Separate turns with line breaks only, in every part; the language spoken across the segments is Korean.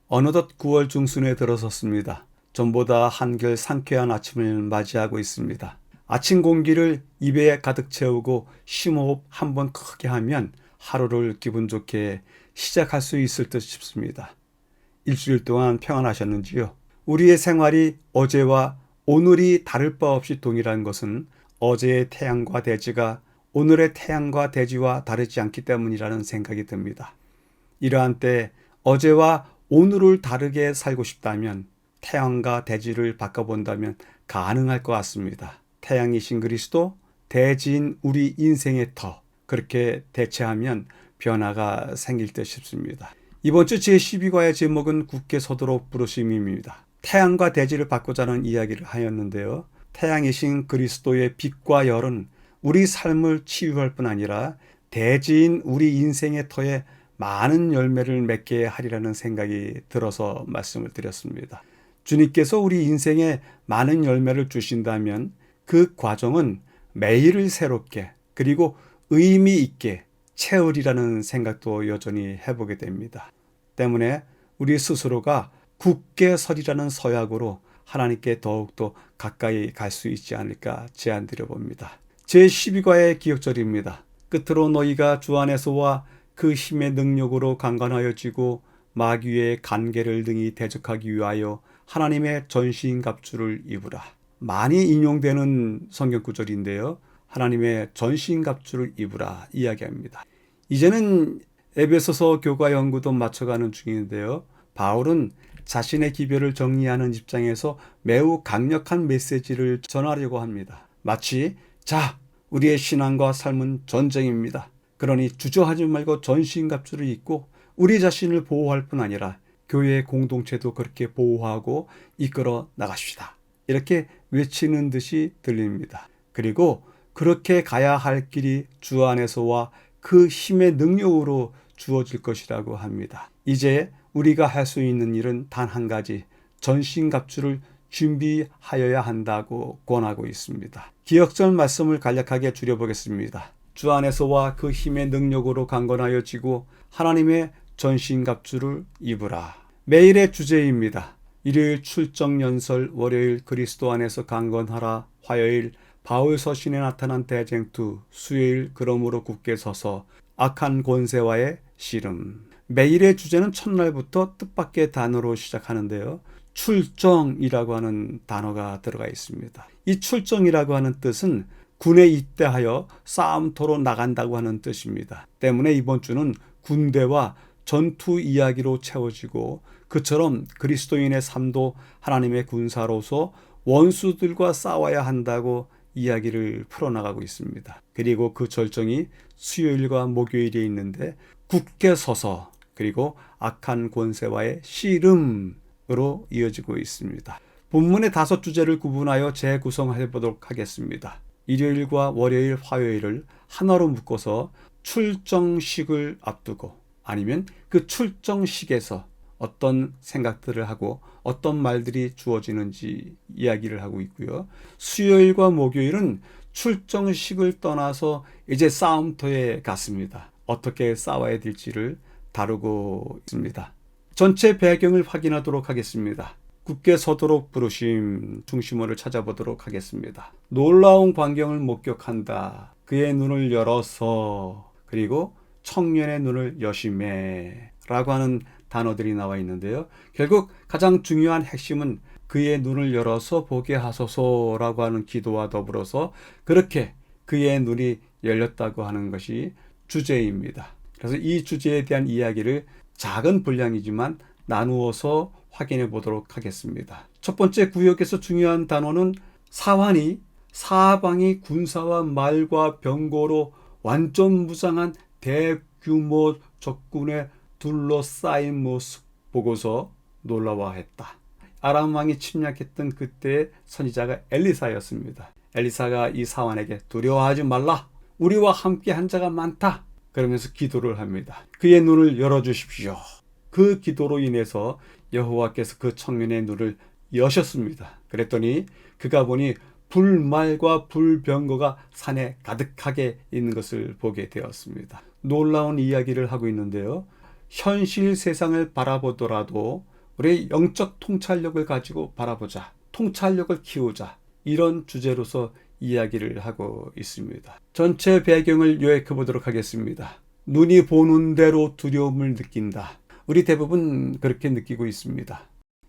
어느덧 9월 중순에 들어섰습니다. 전보다 한결 상쾌한 아침을 맞이하고 있습니다. 아침 공기를 입에 가득 채우고 심호흡 한번 크게 하면 하루를 기분 좋게 시작할 수 있을 듯 싶습니다. 일주일 동안 평안하셨는지요? 우리의 생활이 어제와 오늘이 다를 바 없이 동일한 것은 어제의 태양과 대지가 오늘의 태양과 대지와 다르지 않기 때문이라는 생각이 듭니다. 이러한 때 어제와 오늘을 다르게 살고 싶다면 태양과 대지를 바꿔본다면 가능할 것 같습니다. 태양이신 그리스도, 대지인 우리 인생의 터, 그렇게 대체하면 변화가 생길 듯 싶습니다. 이번 주 제12과의 제목은 굳게 서도록 부르심입니다. 태양과 대지를 바꾸자는 이야기를 하였는데요. 태양이신 그리스도의 빛과 열은 우리 삶을 치유할 뿐 아니라 대지인 우리 인생의 터에 많은 열매를 맺게 하리라는 생각이 들어서 말씀을 드렸습니다. 주님께서 우리 인생에 많은 열매를 주신다면 그 과정은 매일을 새롭게 그리고 의미 있게 채우리라는 생각도 여전히 해보게 됩니다. 때문에 우리 스스로가 굳게 서리라는 서약으로 하나님께 더욱더 가까이 갈 수 있지 않을까 제안드려 봅니다. 제12과의 기억절입니다. 끝으로 너희가 주 안에서와 그 힘의 능력으로 강건하여지고 마귀의 간계를 등이 대적하기 위하여 하나님의 전신갑주를 입으라. 많이 인용되는 성경구절인데요. 하나님의 전신갑주를 입으라 이야기합니다. 이제는 에베소서 교과 연구도 맞춰가는 중인데요. 바울은 자신의 기별을 정리하는 입장에서 매우 강력한 메시지를 전하려고 합니다. 마치 자, 우리의 신앙과 삶은 전쟁입니다. 그러니 주저하지 말고 전신갑주를 입고 우리 자신을 보호할 뿐 아니라 교회의 공동체도 그렇게 보호하고 이끌어 나가십시다. 이렇게 외치는 듯이 들립니다. 그리고 그렇게 가야 할 길이 주 안에서와 그 힘의 능력으로 주어질 것이라고 합니다. 이제 우리가 할 수 있는 일은 단 한 가지, 전신갑주를 준비하여야 한다고 권하고 있습니다. 기억절 말씀을 간략하게 줄여보겠습니다. 주 안에서와 그 힘의 능력으로 강건하여지고 하나님의 전신갑주를 입으라. 매일의 주제입니다. 일요일 출정 연설, 월요일 그리스도 안에서 강건하라, 화요일 바울 서신에 나타난 대쟁투, 수요일 그러므로 굳게 서서, 악한 권세와의 씨름. 매일의 주제는 첫날부터 뜻밖의 단어로 시작하는데요. 출정이라고 하는 단어가 들어가 있습니다. 이 출정이라고 하는 뜻은 군에 입대하여 싸움터로 나간다고 하는 뜻입니다. 때문에 이번 주는 군대와 전투 이야기로 채워지고 그처럼 그리스도인의 삶도 하나님의 군사로서 원수들과 싸워야 한다고 이야기를 풀어나가고 있습니다. 그리고 그 절정이 수요일과 목요일에 있는데 굳게 서서 그리고 악한 권세와의 씨름으로 이어지고 있습니다. 본문의 5주제를 구분하여 재구성해 보도록 하겠습니다. 일요일과 월요일, 화요일을 하나로 묶어서 출정식을 앞두고 아니면 그 출정식에서 어떤 생각들을 하고 어떤 말들이 주어지는지 이야기를 하고 있고요. 수요일과 목요일은 출정식을 떠나서 이제 싸움터에 갔습니다. 어떻게 싸워야 될지를 다루고 있습니다. 전체 배경을 확인하도록 하겠습니다. 굳게 서도록 부르심 중심어를 찾아보도록 하겠습니다. 놀라운 광경을 목격한다. 그의 눈을 열어서 그리고 청년의 눈을 여심해 라고 하는 단어들이 나와 있는데요. 결국 가장 중요한 핵심은 그의 눈을 열어서 보게 하소서라고 하는 기도와 더불어서 그렇게 그의 눈이 열렸다고 하는 것이 주제입니다. 그래서 이 주제에 대한 이야기를 작은 분량이지만 나누어서 확인해 보도록 하겠습니다. 첫 번째 구역에서 중요한 단어는 사환이 사방이 군사와 말과 병거로 완전 무장한 대규모 적군에 둘러싸인 모습 보고서 놀라워했다. 아람 왕이 침략했던 그때의 선지자가 엘리사였습니다. 엘리사가 이 사환에게 두려워하지 말라. 우리와 함께 한 자가 많다. 그러면서 기도를 합니다. 그의 눈을 열어주십시오. 그 기도로 인해서 여호와께서 그 청년의 눈을 여셨습니다. 그랬더니 그가 보니 불말과 불병거가 산에 가득하게 있는 것을 보게 되었습니다. 놀라운 이야기를 하고 있는데요. 현실 세상을 바라보더라도 우리의 영적 통찰력을 가지고 바라보자. 통찰력을 키우자. 이런 주제로서 이야기를 하고 있습니다. 전체 배경을 요약해 보도록 하겠습니다. 눈이 보는 대로 두려움을 느낀다. 우리 대부분 그렇게 느끼고 있습니다.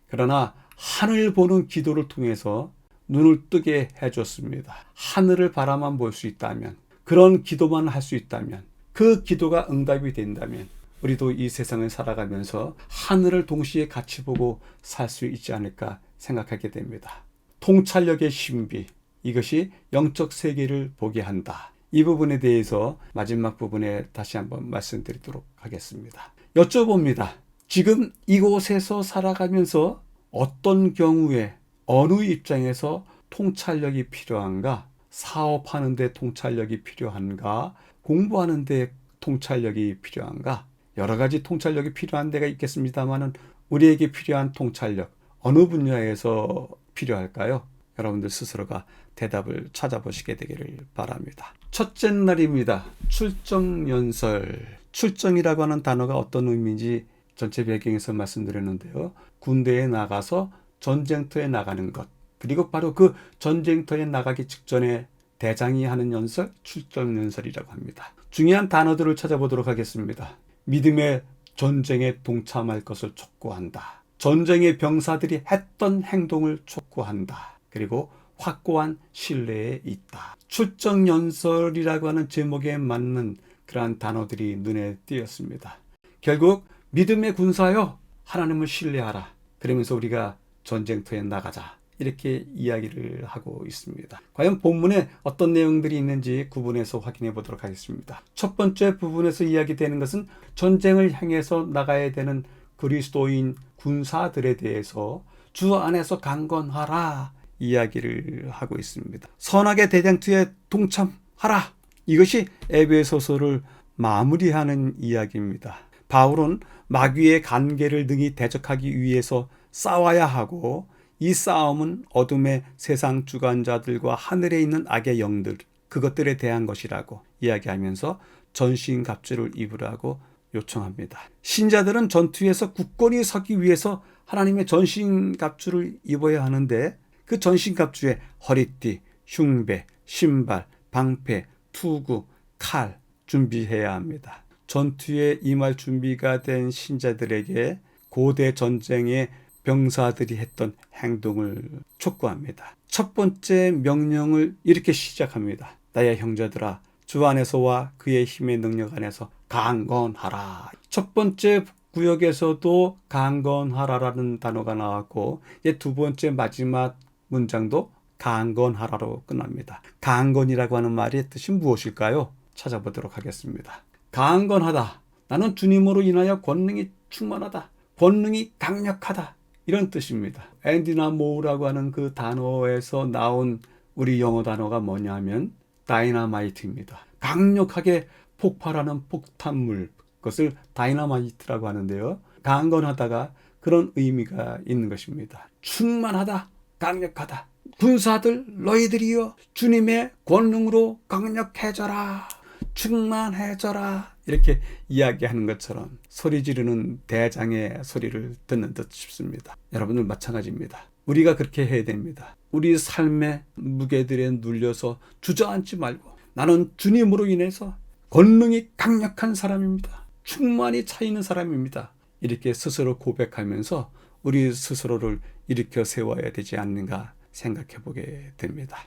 그러나 하늘 보는 기도를 통해서 눈을 뜨게 해줬습니다. 하늘을 바라만 볼 수 있다면, 그런 기도만 할 수 있다면, 그 기도가 응답이 된다면 우리도 이 세상을 살아가면서 하늘을 동시에 같이 보고 살 수 있지 않을까 생각하게 됩니다. 통찰력의 신비, 이것이 영적 세계를 보게 한다. 이 부분에 대해서 마지막 부분에 다시 한번 말씀드리도록 하겠습니다. 여쭤봅니다. 지금 이곳에서 살아가면서 어떤 경우에 어느 입장에서 통찰력이 필요한가? 사업하는 데 통찰력이 필요한가? 공부하는 데 통찰력이 필요한가? 여러 가지 통찰력이 필요한 데가 있겠습니다만은 우리에게 필요한 통찰력 어느 분야에서 필요할까요? 여러분들 스스로가 대답을 찾아보시게 되기를 바랍니다. 첫째 날입니다. 출정연설. 출정이라고 하는 단어가 어떤 의미인지 전체 배경에서 말씀드렸는데요. 군대에 나가서 전쟁터에 나가는 것, 그리고 바로 그 전쟁터에 나가기 직전에 대장이 하는 연설, 출정연설이라고 합니다. 중요한 단어들을 찾아보도록 하겠습니다. 믿음의 전쟁에 동참할 것을 촉구한다. 전쟁의 병사들이 했던 행동을 촉구한다. 그리고 확고한 신뢰에 있다. 출정연설이라고 하는 제목에 맞는 그러한 단어들이 눈에 띄었습니다. 결국 믿음의 군사여, 하나님을 신뢰하라. 그러면서 우리가 전쟁터에 나가자. 이렇게 이야기를 하고 있습니다. 과연 본문에 어떤 내용들이 있는지 구분해서 확인해 보도록 하겠습니다. 첫 번째 부분에서 이야기되는 것은 전쟁을 향해서 나가야 되는 그리스도인 군사들에 대해서 주 안에서 강건하라 이야기를 하고 있습니다. 선악의 대장투에 동참하라. 이것이 에베소서를 마무리하는 이야기입니다. 바울은 마귀의 관계를 능히 대적하기 위해서 싸워야 하고, 이 싸움은 어둠의 세상 주관자들과 하늘에 있는 악의 영들, 그것들에 대한 것이라고 이야기하면서 전신갑주를 입으라고 요청합니다. 신자들은 전투에서 굳건히 서기 위해서 하나님의 전신갑주를 입어야 하는데, 그 전신갑주에 허리띠, 흉배, 신발, 방패, 투구, 칼 준비해야 합니다. 전투에 임할 준비가 된 신자들에게 고대 전쟁의 병사들이 했던 행동을 촉구합니다. 첫 번째 명령을 이렇게 시작합니다. 나의 형제들아, 주 안에서와 그의 힘의 능력 안에서 강건하라. 첫 번째 구역에서도 강건하라라는 단어가 나왔고, 이제 두 번째 마지막 문장도 강건하라로 끝납니다. 강건이라고 하는 말의 뜻이 무엇일까요? 찾아보도록 하겠습니다. 강건하다. 나는 주님으로 인하여 권능이 충만하다. 권능이 강력하다. 이런 뜻입니다. 엔디나모우라고 하는 그 단어에서 나온 우리 영어 단어가 뭐냐면 다이너마이트입니다. 강력하게 폭발하는 폭탄물, 그것을 다이너마이트라고 하는데요. 강건하다가 그런 의미가 있는 것입니다. 충만하다, 강력하다. 군사들 너희들이여 주님의 권능으로 강력해져라, 충만해져라, 이렇게 이야기하는 것처럼 소리 지르는 대장의 소리를 듣는 듯 싶습니다. 여러분들 마찬가지입니다. 우리가 그렇게 해야 됩니다. 우리 삶의 무게들에 눌려서 주저앉지 말고, 나는 주님으로 인해서 권능이 강력한 사람입니다. 충만히 차 있는 사람입니다. 이렇게 스스로 고백하면서 우리 스스로를 일으켜 세워야 되지 않는가 생각해 보게 됩니다.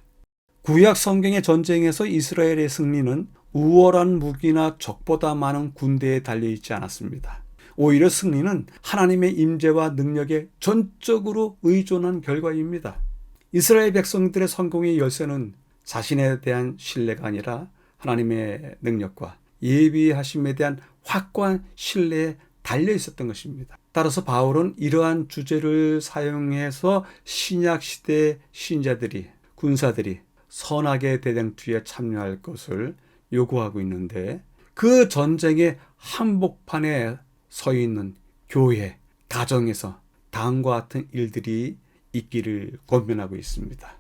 구약 성경의 전쟁에서 이스라엘의 승리는 우월한 무기나 적보다 많은 군대에 달려있지 않았습니다. 오히려 승리는 하나님의 임재와 능력에 전적으로 의존한 결과입니다. 이스라엘 백성들의 성공의 열쇠는 자신에 대한 신뢰가 아니라 하나님의 능력과 예비하심에 대한 확고한 신뢰에 달려 있었던 것입니다. 따라서 바울은 이러한 주제를 사용해서 신약시대 신자들이, 군사들이 선악의 대장투에 참여할 것을 요구하고 있는데, 그 전쟁의 한복판에 서 있는 교회, 가정에서 다음과 같은 일들이 있기를 권면하고 있습니다.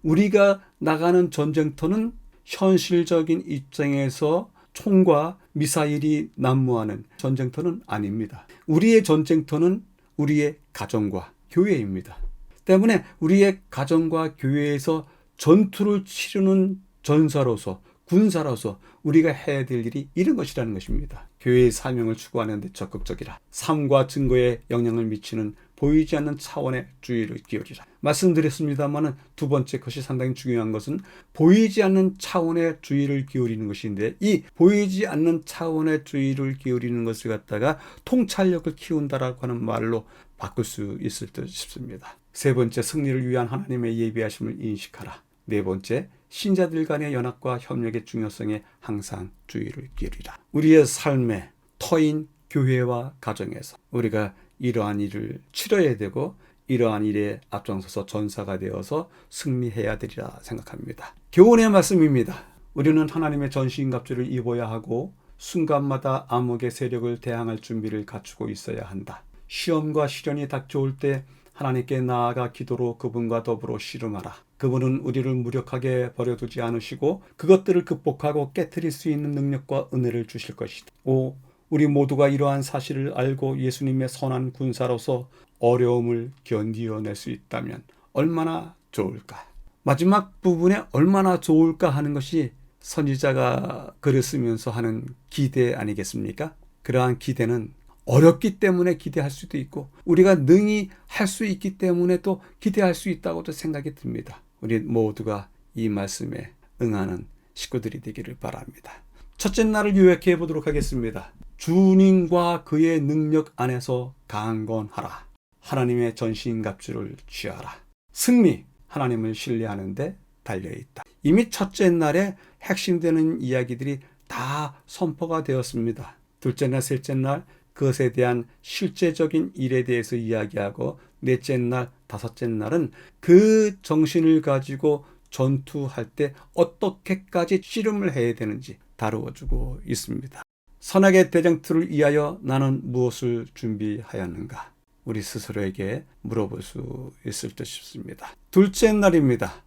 우리가 나가는 전쟁터는 현실적인 입장에서 총과 미사일이 난무하는 전쟁터는 아닙니다. 우리의 전쟁터는 우리의 가정과 교회입니다. 때문에 우리의 가정과 교회에서 전투를 치르는 전사로서, 군사로서 우리가 해야 될 일이 이런 것이라는 것입니다. 교회의 사명을 추구하는 데 적극적이라. 삶과 증거에 영향을 미치는 보이지 않는 차원의 주의를 기울이라. 말씀드렸습니다만 두 번째 것이 상당히 중요한 것은 보이지 않는 차원의 주의를 기울이는 것인데, 이 보이지 않는 차원의 주의를 기울이는 것을 갖다가 통찰력을 키운다라고 하는 말로 바꿀 수 있을 듯 싶습니다. 세 번째, 승리를 위한 하나님의 예비하심을 인식하라. 네 번째, 신자들 간의 연합과 협력의 중요성에 항상 주의를 기울이라. 우리의 삶의 터인 교회와 가정에서 우리가 이러한 일을 치러야 되고 이러한 일에 앞장서서 전사가 되어서 승리해야 되리라 생각합니다. 교훈의 말씀입니다. 우리는 하나님의 전신갑주를 입어야 하고 순간마다 암흑의 세력을 대항할 준비를 갖추고 있어야 한다. 시험과 시련이 닥쳐올 때 하나님께 나아가 기도로 그분과 더불어 씨름하라. 그분은 우리를 무력하게 버려두지 않으시고 그것들을 극복하고 깨트릴 수 있는 능력과 은혜를 주실 것이다. 5. 우리 모두가 이러한 사실을 알고 예수님의 선한 군사로서 어려움을 견디어낼 수 있다면 얼마나 좋을까. 마지막 부분에 얼마나 좋을까 하는 것이 선지자가 글을 쓰면서 하는 기대 아니겠습니까? 그러한 기대는 어렵기 때문에 기대할 수도 있고 우리가 능히 할 수 있기 때문에 또 기대할 수 있다고도 생각이 듭니다. 우리 모두가 이 말씀에 응하는 식구들이 되기를 바랍니다. 첫째 날을 요약해 보도록 하겠습니다. 주님과 그의 능력 안에서 강건하라. 하나님의 전신갑주를 취하라. 승리, 하나님을 신뢰하는 데 달려있다. 이미 첫째 날에 핵심되는 이야기들이 다 선포가 되었습니다. 둘째 날, 셋째 날 그것에 대한 실제적인 일에 대해서 이야기하고 넷째 날, 다섯째 날은 그 정신을 가지고 전투할 때 어떻게까지 씨름을 해야 되는지 다루어주고 있습니다. 선악의 대장투를 위하여 나는 무엇을 준비하였는가? 우리 스스로에게 물어볼 수 있을 듯 싶습니다. 둘째 날입니다.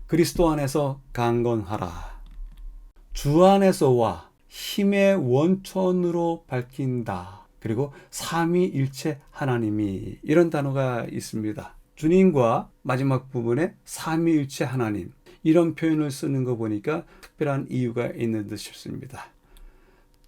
그리스도 안에서 강건하라. 주 안에서와 힘의 원천으로 밝힌다. 그리고 삼위일체 하나님이, 이런 단어가 있습니다. 주님과 마지막 부분에 삼위일체 하나님, 이런 표현을 쓰는 거 보니까 특별한 이유가 있는 듯 싶습니다.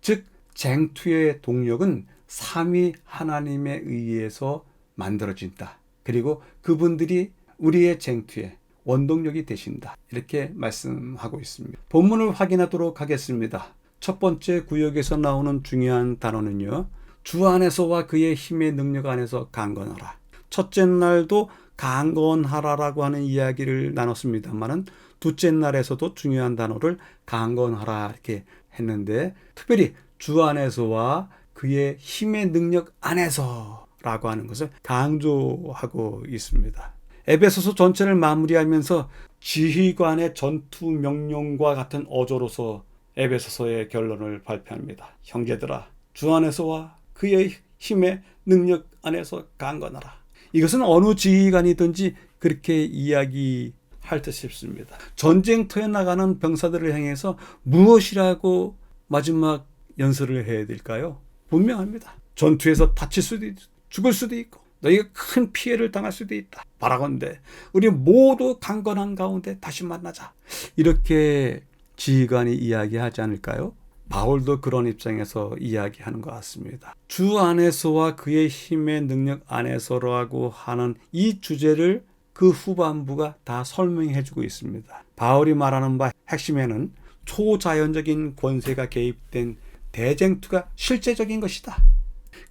즉 쟁투의 동력은 삼위 하나님에 의해서 만들어진다. 그리고 그분들이 우리의 쟁투의 원동력이 되신다. 이렇게 말씀하고 있습니다. 본문을 확인하도록 하겠습니다. 첫 번째 구역에서 나오는 중요한 단어는요, 주 안에서와 그의 힘의 능력 안에서 강건하라. 첫째 날도 강건하라라고 하는 이야기를 나눴습니다만은 둘째 날에서도 중요한 단어를 강건하라 이렇게 했는데, 특별히 주 안에서와 그의 힘의 능력 안에서라고 하는 것을 강조하고 있습니다. 에베소서 전체를 마무리하면서 지휘관의 전투 명령과 같은 어조로서 에베소서의 결론을 발표합니다. 형제들아, 주 안에서와 그의 힘의 능력 안에서 강건하라. 이것은 어느 지휘관이든지 그렇게 이야기할 듯 싶습니다. 전쟁터에 나가는 병사들을 향해서 무엇이라고 마지막 연설을 해야 될까요? 분명합니다. 전투에서 다칠 수도 있고 죽을 수도 있고 너희가 큰 피해를 당할 수도 있다. 바라건대 우리 모두 강건한 가운데 다시 만나자. 이렇게 지휘관이 이야기하지 않을까요? 바울도 그런 입장에서 이야기하는 것 같습니다. 주 안에서와 그의 힘의 능력 안에서라고 하는 이 주제를 그 후반부가 다 설명해 주고 있습니다. 바울이 말하는 바 핵심에는 초자연적인 권세가 개입된 대쟁투가 실제적인 것이다.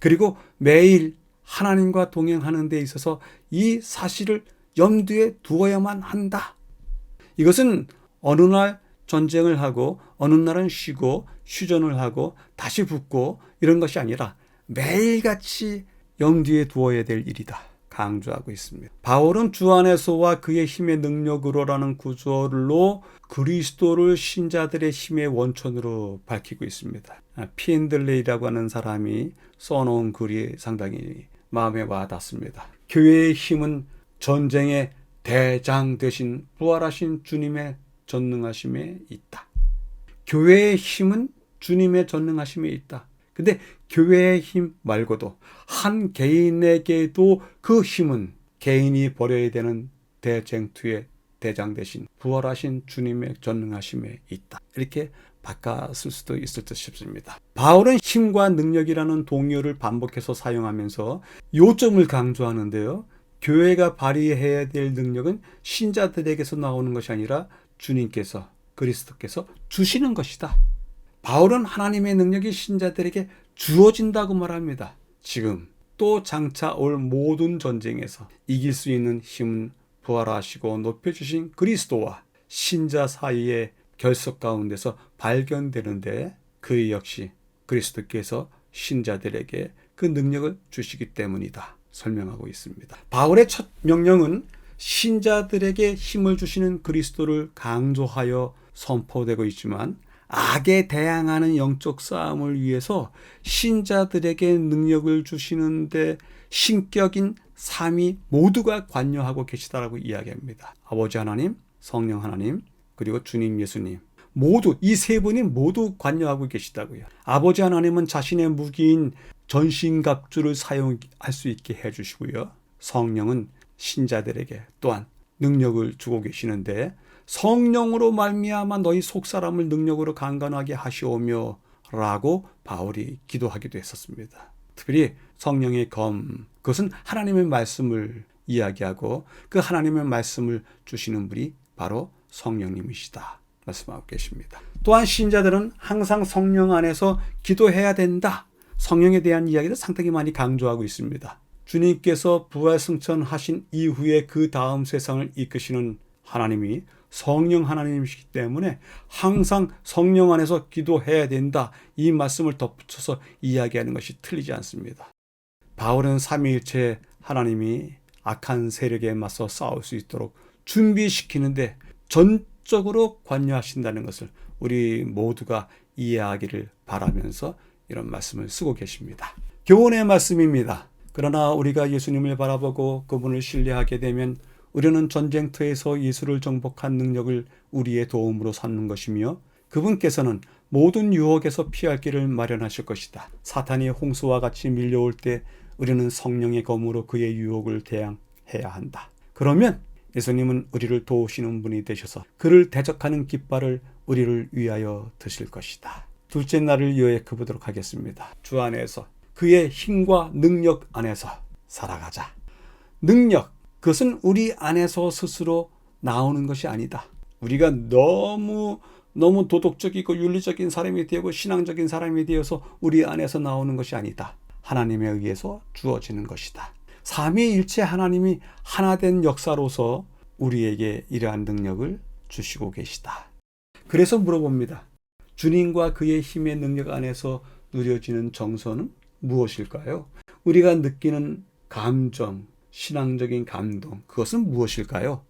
그리고 매일 하나님과 동행하는 데 있어서 이 사실을 염두에 두어야만 한다. 이것은 어느 날 전쟁을 하고 어느 날은 쉬고 휴전을 하고 다시 붙고 이런 것이 아니라 매일같이 염두에 두어야 될 일이다. 강조하고 있습니다. 바울은 주 안에서와 그의 힘의 능력으로라는 구절로 그리스도를 신자들의 힘의 원천으로 밝히고 있습니다. 피엔들레이라고 하는 사람이 써놓은 글이 상당히 마음에 와닿습니다. 교회의 힘은 전쟁의 대장 되신 부활하신 주님의 전능하심에 있다. 교회의 힘은 주님의 전능하심에 있다. 근데 교회의 힘 말고도 한 개인에게도 그 힘은 개인이 버려야 되는 대쟁투의 대장 되신 부활하신 주님의 전능하심에 있다. 이렇게 바꿨을 수도 있을 듯 싶습니다. 바울은 힘과 능력이라는 동요를 반복해서 사용하면서 요점을 강조하는데요. 교회가 발휘해야 될 능력은 신자들에게서 나오는 것이 아니라 주님께서, 그리스도께서 주시는 것이다. 바울은 하나님의 능력이 신자들에게 주어진다고 말합니다. 지금 또 장차 올 모든 전쟁에서 이길 수 있는 힘은 부활하시고 높여주신 그리스도와 신자 사이의 결속 가운데서 발견되는데 그 역시 그리스도께서 신자들에게 그 능력을 주시기 때문이다. 설명하고 있습니다. 바울의 첫 명령은 신자들에게 힘을 주시는 그리스도를 강조하여 선포되고 있지만 악에 대항하는 영적 싸움을 위해서 신자들에게 능력을 주시는데 신격인 삼위 모두가 관여하고 계시다라고 이야기합니다. 아버지 하나님, 성령 하나님, 그리고 주님 예수님 모두 이 세 분이 모두 관여하고 계시다고요. 아버지 하나님은 자신의 무기인 전신갑주를 사용할 수 있게 해주시고요. 성령은 신자들에게 또한 능력을 주고 계시는데 성령으로 말미암아 너희 속사람을 능력으로 강건하게 하시오며 라고 바울이 기도하기도 했었습니다. 특별히 성령의 검, 그것은 하나님의 말씀을 이야기하고 그 하나님의 말씀을 주시는 분이 바로 성령님이시다 말씀하고 계십니다. 또한 신자들은 항상 성령 안에서 기도해야 된다. 성령에 대한 이야기를 상당히 많이 강조하고 있습니다. 주님께서 부활 승천하신 이후에 그 다음 세상을 이끄시는 하나님이 성령 하나님이시기 때문에 항상 성령 안에서 기도해야 된다. 이 말씀을 덧붙여서 이야기하는 것이 틀리지 않습니다. 바울은 삼위일체 하나님이 악한 세력에 맞서 싸울 수 있도록 준비시키는데 전적으로 관여하신다는 것을 우리 모두가 이해하기를 바라면서 이런 말씀을 쓰고 계십니다. 교훈의 말씀입니다. 그러나 우리가 예수님을 바라보고 그분을 신뢰하게 되면 우리는 전쟁터에서 예수를 정복한 능력을 우리의 도움으로 삼는 것이며 그분께서는 모든 유혹에서 피할 길을 마련하실 것이다. 사탄이 홍수와 같이 밀려올 때 우리는 성령의 검으로 그의 유혹을 대항해야 한다. 그러면 예수님은 우리를 도우시는 분이 되셔서 그를 대적하는 깃발을 우리를 위하여 드실 것이다. 둘째 날을 요약해 보도록 하겠습니다. 주 안에서 그의 힘과 능력 안에서 살아가자. 능력, 그것은 우리 안에서 스스로 나오는 것이 아니다. 우리가 너무 도덕적이고 윤리적인 사람이 되고 신앙적인 사람이 되어서 우리 안에서 나오는 것이 아니다. 하나님에 의해서 주어지는 것이다. 삼위일체 하나님이 하나된 역사로서 우리에게 이러한 능력을 주시고 계시다. 그래서 물어봅니다. 주님과 그의 힘의 능력 안에서 누려지는 정서는 무엇일까요? 우리가 느끼는 감정, 신앙적인 감동, 그것은 무엇일까요?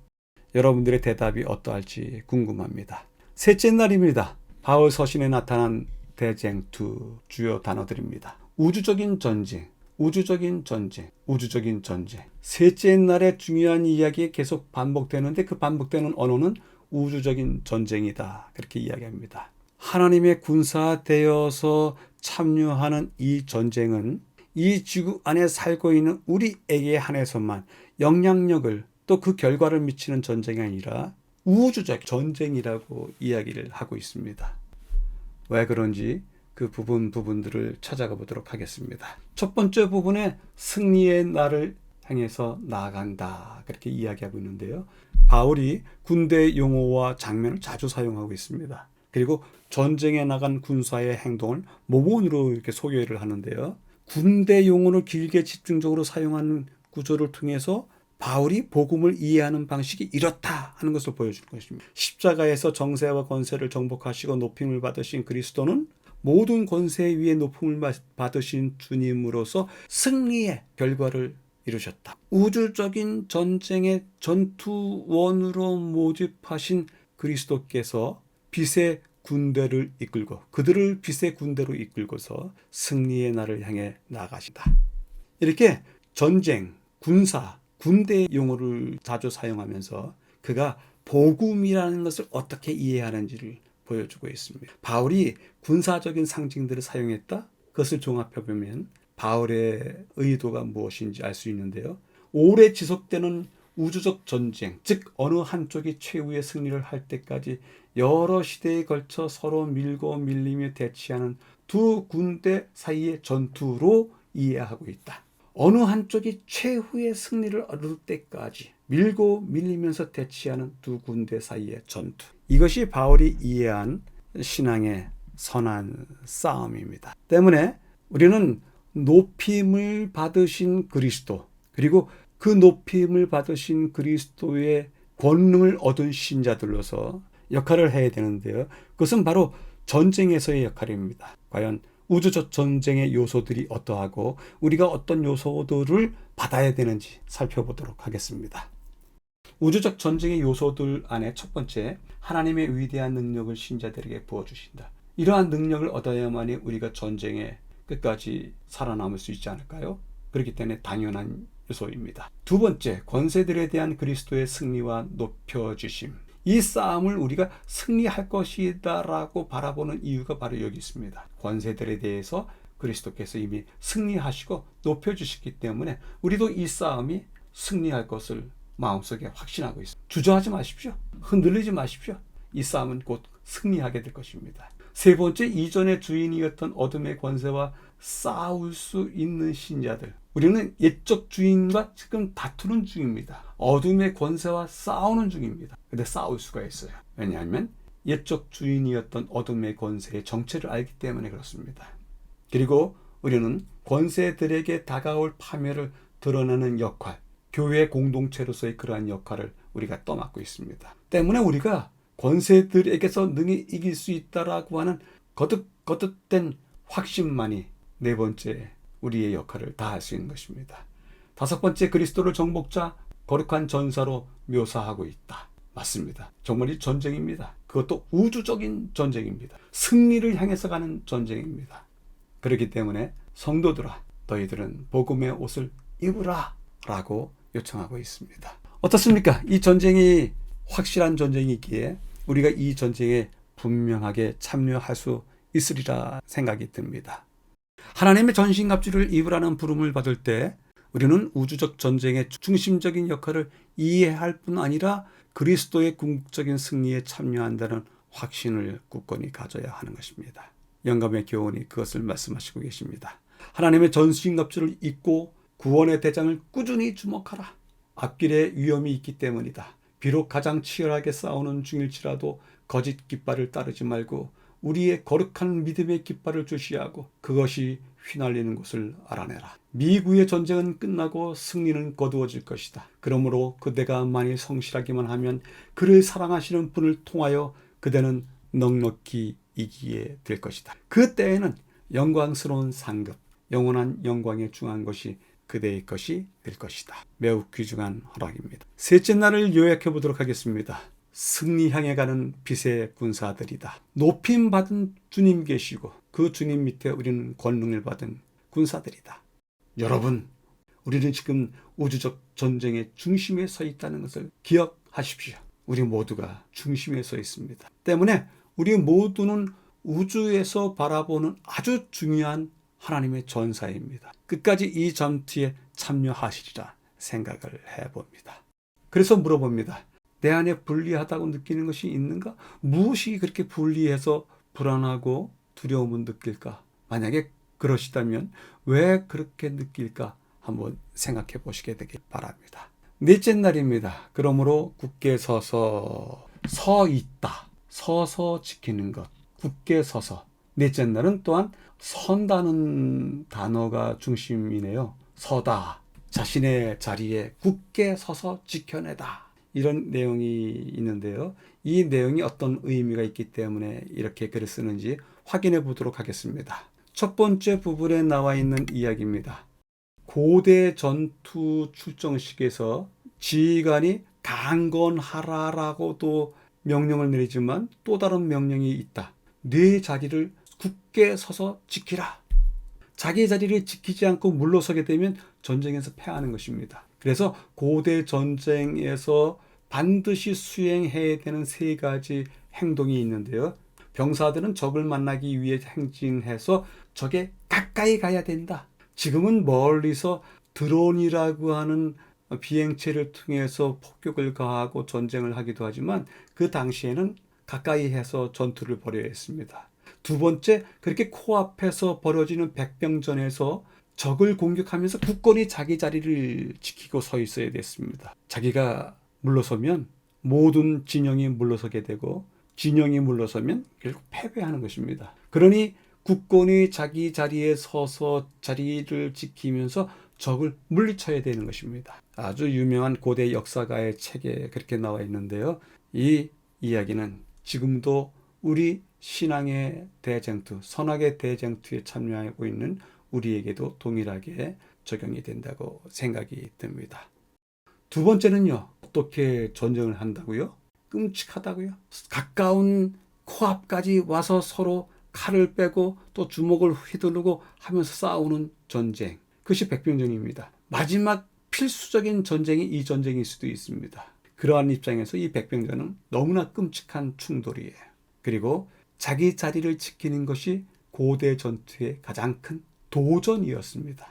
여러분들의 대답이 어떠할지 궁금합니다. 셋째 날입니다. 바울 서신에 나타난 대쟁투 주요 단어들입니다. 우주적인 전쟁, 우주적인 전쟁, 우주적인 전쟁. 셋째 날의 중요한 이야기 계속 반복되는데 그 반복되는 언어는 우주적인 전쟁이다. 그렇게 이야기합니다. 하나님의 군사되어서 참여하는 이 전쟁은 이 지구 안에 살고 있는 우리에게 한해서만 영향력을 또 그 결과를 미치는 전쟁이 아니라 우주적 전쟁이라고 이야기를 하고 있습니다. 왜 그런지 그 부분들을 찾아가 보도록 하겠습니다. 첫 번째 부분에 승리의 날을 향해서 나아간다. 그렇게 이야기하고 있는데요. 바울이 군대 용어와 장면을 자주 사용하고 있습니다. 그리고 전쟁에 나간 군사의 행동을 모본으로 이렇게 소개를 하는데요. 군대 용어를 길게 집중적으로 사용하는 구조를 통해서 바울이 복음을 이해하는 방식이 이렇다 하는 것을 보여주는 것입니다. 십자가에서 정세와 권세를 정복하시고 높임을 받으신 그리스도는 모든 권세 위에 높임을 받으신 주님으로서 승리의 결과를 이루셨다. 우주적인 전쟁의 전투원으로 모집하신 그리스도께서 빛의 군대를 이끌고 그들을 빛의 군대로 이끌고서 승리의 날을 향해 나아가신다. 이렇게 전쟁, 군사, 군대 용어를 자주 사용하면서 그가 복음이라는 것을 어떻게 이해하는지를 보여주고 있습니다. 바울이 군사적인 상징들을 사용했다. 그것을 종합해 보면 바울의 의도가 무엇인지 알 수 있는데요. 오래 지속되는 우주적 전쟁, 즉 어느 한쪽이 최후의 승리를 할 때까지 여러 시대에 걸쳐 서로 밀고 밀리며 대치하는 두 군대 사이의 전투로 이해하고 있다. 어느 한쪽이 최후의 승리를 얻을 때까지 밀고 밀리면서 대치하는 두 군대 사이의 전투. 이것이 바울이 이해한 신앙의 선한 싸움입니다. 때문에 우리는 높임을 받으신 그리스도, 그리고 그 높임을 받으신 그리스도의 권능을 얻은 신자들로서 역할을 해야 되는데요. 그것은 바로 전쟁에서의 역할입니다. 과연 우주적 전쟁의 요소들이 어떠하고 우리가 어떤 요소들을 받아야 되는지 살펴보도록 하겠습니다. 우주적 전쟁의 요소들 안에 첫 번째, 하나님의 위대한 능력을 신자들에게 부어주신다. 이러한 능력을 얻어야만이 우리가 전쟁에 끝까지 살아남을 수 있지 않을까요? 그렇기 때문에 당연한 요소입니다. 두 번째, 권세들에 대한 그리스도의 승리와 높여주심. 이 싸움을 우리가 승리할 것이다라고 바라보는 이유가 바로 여기 있습니다. 권세들에 대해서 그리스도께서 이미 승리하시고 높여주셨기 때문에 우리도 이 싸움이 승리할 것을 마음속에 확신하고 있습니다. 주저하지 마십시오. 흔들리지 마십시오. 이 싸움은 곧 승리하게 될 것입니다. 세 번째, 이전의 주인이었던 어둠의 권세와 싸울 수 있는 신자들. 우리는 옛적 주인과 지금 다투는 중입니다. 어둠의 권세와 싸우는 중입니다. 근데 싸울 수가 있어요. 왜냐하면 옛적 주인이었던 어둠의 권세의 정체를 알기 때문에 그렇습니다. 그리고 우리는 권세들에게 다가올 파멸을 드러내는 역할, 교회 공동체로서의 그러한 역할을 우리가 떠맡고 있습니다. 때문에 우리가 권세들에게서 능히 이길 수 있다라고 하는 거듭된 확신만이 네 번째 우리의 역할을 다할 수 있는 것입니다. 다섯 번째, 그리스도를 정복자 거룩한 전사로 묘사하고 있다. 맞습니다. 정말 이 전쟁입니다. 그것도 우주적인 전쟁입니다. 승리를 향해서 가는 전쟁입니다. 그렇기 때문에 성도들아, 너희들은 복음의 옷을 입으라 라고 요청하고 있습니다. 어떻습니까? 이 전쟁이 확실한 전쟁이기에 우리가 이 전쟁에 분명하게 참여할 수 있으리라 생각이 듭니다. 하나님의 전신갑주를 입으라는 부름을 받을 때 우리는 우주적 전쟁의 중심적인 역할을 이해할 뿐 아니라 그리스도의 궁극적인 승리에 참여한다는 확신을 굳건히 가져야 하는 것입니다. 영감의 교훈이 그것을 말씀하시고 계십니다. 하나님의 전신갑주를 입고 구원의 대장을 꾸준히 주목하라. 앞길에 위험이 있기 때문이다. 비록 가장 치열하게 싸우는 중일지라도 거짓 깃발을 따르지 말고 우리의 거룩한 믿음의 깃발을 주시하고 그것이 휘날리는 곳을 알아내라. 미구의 전쟁은 끝나고 승리는 거두어질 것이다. 그러므로 그대가 만일 성실하기만 하면 그를 사랑하시는 분을 통하여 그대는 넉넉히 이기게 될 것이다. 그때에는 영광스러운 상급, 영원한 영광에 중한 것이 그대의 것이 될 것이다. 매우 귀중한 허락입니다. 셋째 날을 요약해 보도록 하겠습니다. 승리 향해 가는 빛의 군사들이다. 높임 받은 주님 계시고 그 주님 밑에 우리는 권능을 받은 군사들이다. 여러분, 우리는 지금 우주적 전쟁의 중심에 서 있다는 것을 기억하십시오. 우리 모두가 중심에 서 있습니다. 때문에 우리 모두는 우주에서 바라보는 아주 중요한 하나님의 전사입니다. 끝까지 이 전투에 참여하시리라 생각을 해봅니다. 그래서 물어봅니다. 내 안에 불리하다고 느끼는 것이 있는가? 무엇이 그렇게 불리해서 불안하고 두려움을 느낄까? 만약에 그러시다면 왜 그렇게 느낄까? 한번 생각해 보시게 되길 바랍니다. 넷째 날입니다. 그러므로 굳게 서 있다. 서서 지키는 것. 굳게 서서. 넷째 날은 또한 선다는 단어가 중심이네요. 서다. 자신의 자리에 굳게 서서 지켜내다. 이런 내용이 있는데요. 이 내용이 어떤 의미가 있기 때문에 이렇게 글을 쓰는지 확인해 보도록 하겠습니다. 첫 번째 부분에 나와 있는 이야기입니다. 고대 전투 출정식에서 지휘관이 강건하라라고도 명령을 내리지만 또 다른 명령이 있다. 네 자리를 굳게 서서 지키라. 자기 자리를 지키지 않고 물러서게 되면 전쟁에서 패하는 것입니다. 그래서 고대 전쟁에서 반드시 수행해야 되는 세 가지 행동이 있는데요. 병사들은 적을 만나기 위해 행진해서 적에 가까이 가야 된다. 지금은 멀리서 드론이라고 하는 비행체를 통해서 폭격을 가하고 전쟁을 하기도 하지만 그 당시에는 가까이 해서 전투를 벌여야 했습니다. 두 번째, 그렇게 코앞에서 벌어지는 백병전에서 적을 공격하면서 굳건히 자기 자리를 지키고 서 있어야 됐습니다. 자기가 물러서면 모든 진영이 물러서게 되고 진영이 물러서면 결국 패배하는 것입니다. 그러니 굳건히 자기 자리에 서서 자리를 지키면서 적을 물리쳐야 되는 것입니다. 아주 유명한 고대 역사가의 책에 그렇게 나와 있는데요. 이 이야기는 지금도 우리 신앙의 대쟁투, 선악의 대쟁투에 참여하고 있는 우리에게도 동일하게 적용이 된다고 생각이 듭니다. 두 번째는요. 어떻게 전쟁을 한다고요? 끔찍하다고요? 가까운 코앞까지 와서 서로 칼을 빼고 또 주먹을 휘두르고 하면서 싸우는 전쟁. 그것이 백병전입니다. 마지막 필수적인 전쟁이 이 전쟁일 수도 있습니다. 그러한 입장에서 이 백병전은 너무나 끔찍한 충돌이에요. 그리고 자기 자리를 지키는 것이 고대 전투의 가장 큰 도전이었습니다.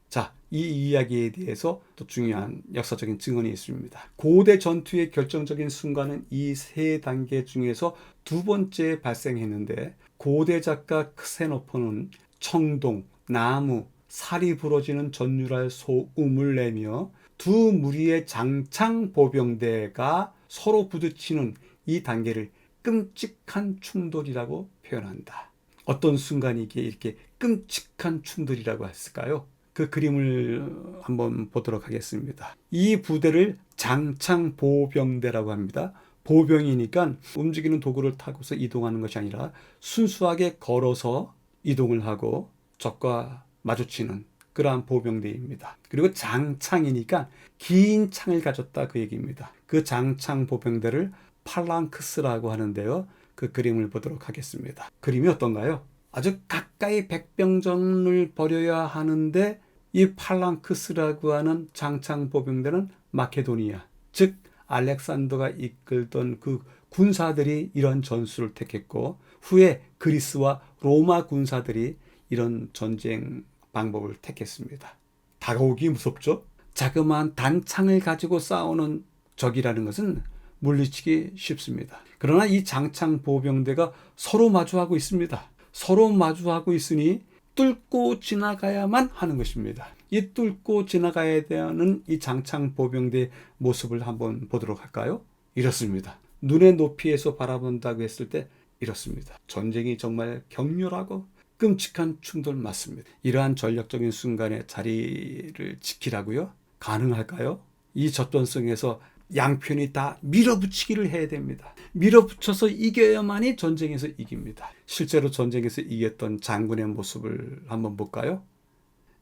자, 이 이야기에 대해서 또 중요한 역사적인 증언이 있습니다. 고대 전투의 결정적인 순간은 이 세 단계 중에서 두 번째에 발생했는데 고대 작가 크세노폰은 청동, 나무, 살이 부러지는 전율할 소음을 내며 두 무리의 장창 보병대가 서로 부딪히는 이 단계를 끔찍한 충돌이라고 표현한다. 어떤 순간이 이렇게 끔찍한 충돌이라고 했을까요? 그 그림을 한번 보도록 하겠습니다. 이 부대를 장창 보병대라고 합니다. 보병이니까 움직이는 도구를 타고서 이동하는 것이 아니라 순수하게 걸어서 이동을 하고 적과 마주치는 그러한 보병대입니다. 그리고 장창이니까 긴 창을 가졌다 그 얘기입니다. 그 장창 보병대를 팔랑크스라고 하는데요. 그 그림을 보도록 하겠습니다. 그림이 어떤가요? 아주 가까이 백병전을 벌여야 하는데 이 팔랑크스라고 하는 장창 보병대는 마케도니아, 즉 알렉산더가 이끌던 그 군사들이 이런 전술을 택했고 후에 그리스와 로마 군사들이 이런 전쟁 방법을 택했습니다. 다가오기 무섭죠? 자그마한 단창을 가지고 싸우는 적이라는 것은 물리치기 쉽습니다. 그러나 이 장창 보병대가 서로 마주하고 있습니다. 서로 마주하고 있으니 뚫고 지나가야만 하는 것입니다. 이 뚫고 지나가야 되는 이 장창 보병대의 모습을 한번 보도록 할까요? 이렇습니다. 눈의 높이에서 바라본다고 했을 때 이렇습니다. 전쟁이 정말 격렬하고 끔찍한 충돌 맞습니다. 이러한 전략적인 순간에 자리를 지키라고요? 가능할까요? 이 접전성에서 양편이 다 밀어붙이기를 해야 됩니다. 밀어붙여서 이겨야만이 전쟁에서 이깁니다. 실제로 전쟁에서 이겼던 장군의 모습을 한번 볼까요?